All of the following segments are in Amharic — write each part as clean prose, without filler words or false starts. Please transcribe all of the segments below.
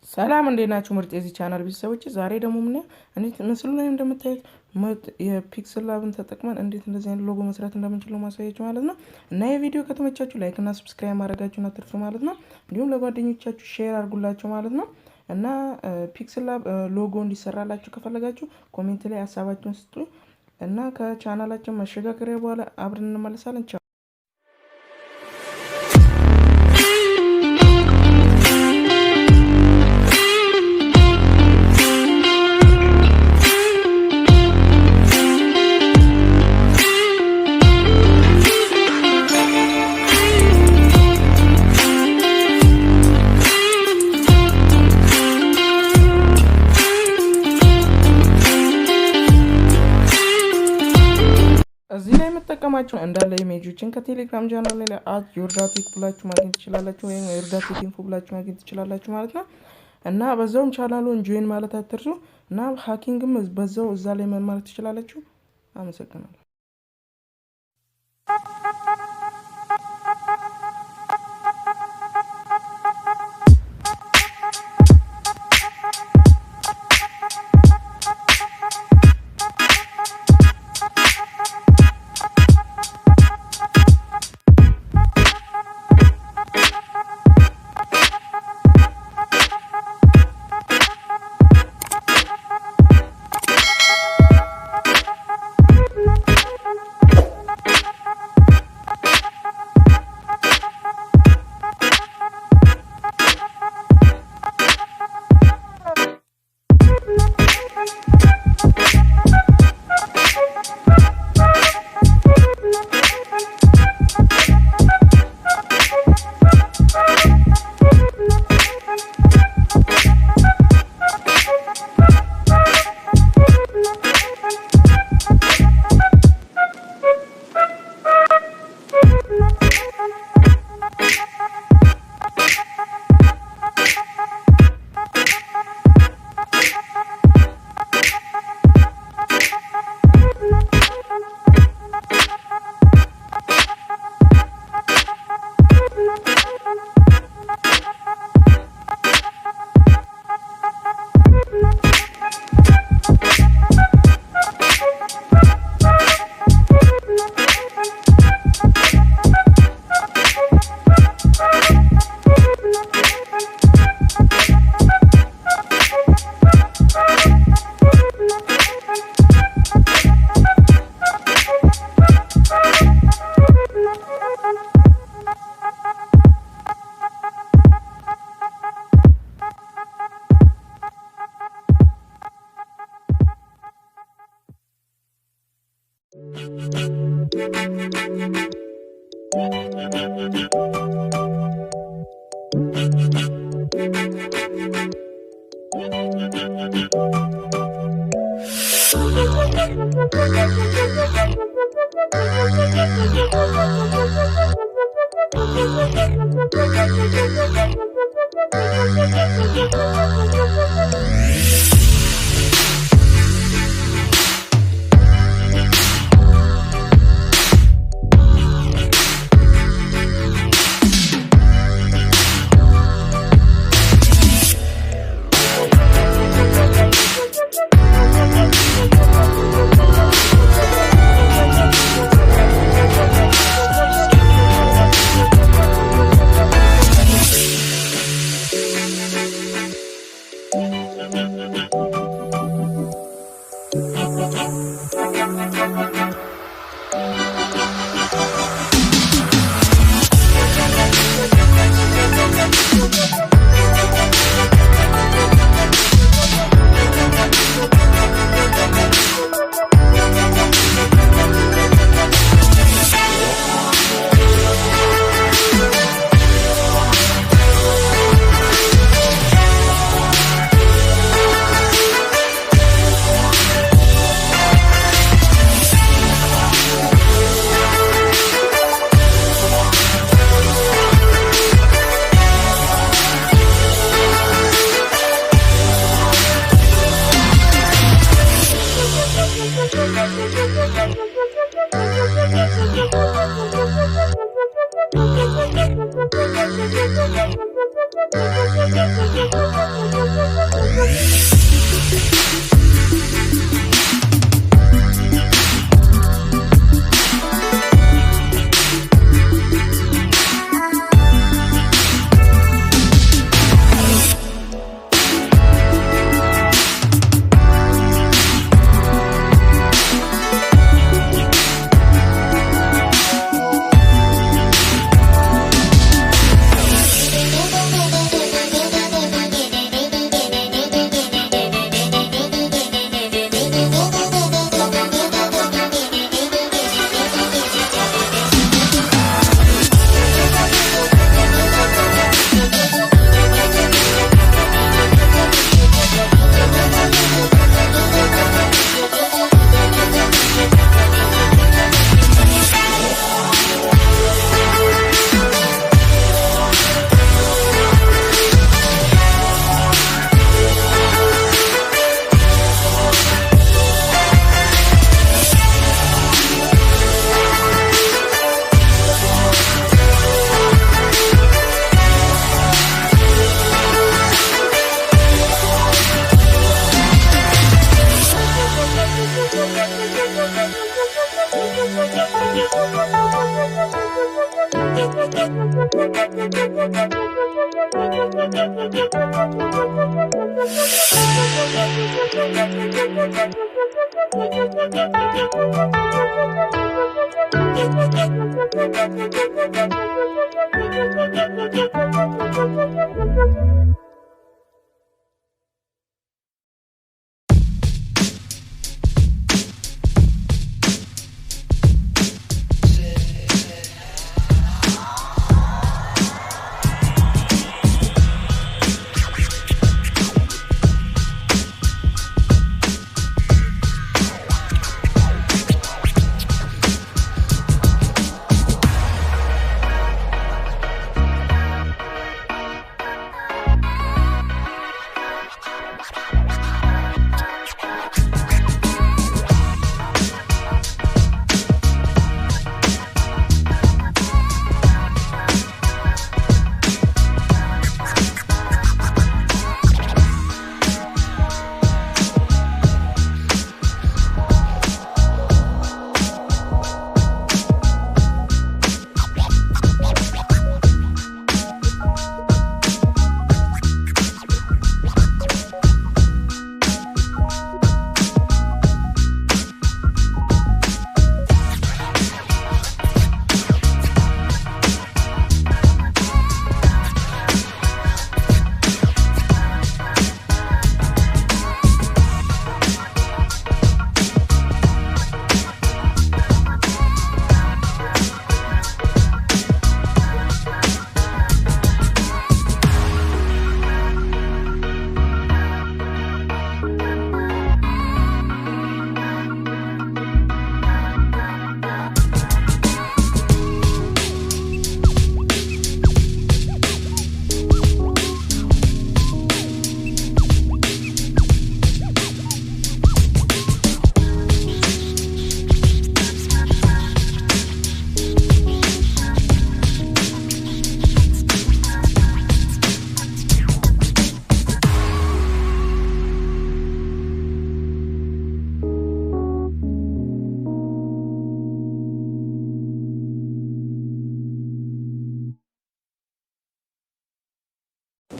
ሰላም እንዴት ናችሁ? ምርጥ የዚህ ቻናል ቤተሰቦች ዛሬ ደግሞ ምን እንዴት ምስሉ ላይ እንደምታዩት የፒክስላብን ተጠቅመን እንዴት እንደዚህ አይነት ሎጎ መስራት እንደምንችል ማሳያችሁ ማለት ነው። እና የቪዲዮ ከተመቻችሁ ላይክ እና ሰብስክራይብ ማድረጋችሁን አትርሱ ማለት ነው። እንዲሁም ለጓደኞቻችሁ ሼር አድርጉላችሁ ማለት ነው። እና ፒክስላብ ሎጎ እንዲሰራላችሁ ከፈለጋችሁ ኮሜንት ላይ ሐሳባችሁን ስጡ እና ከቻናላችን መሸጋገሪያ በኋላ አብረን እንመለሳለን። እዚህ ላይ መጠቀማችሁ እንዳለ ኢሜጆችን ከቴሌግራም ቻናል ላይ @yordatek ብላችሁ ማግኘት ትችላላችሁ ወይም yordatek info ብላችሁ ማግኘት ትችላላችሁ ማለት ነው። እና በዛውም ቻናሉን ጆይን ማለት አትርሱ እና ሃኪንግም በዛው እዛ ላይ መማር ትችላላችሁ። አመሰግናለሁ።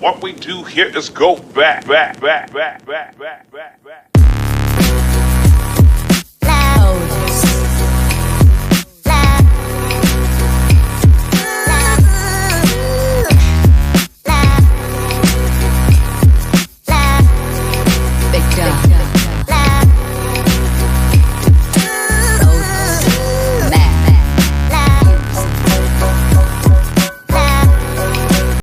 What we do here is go back.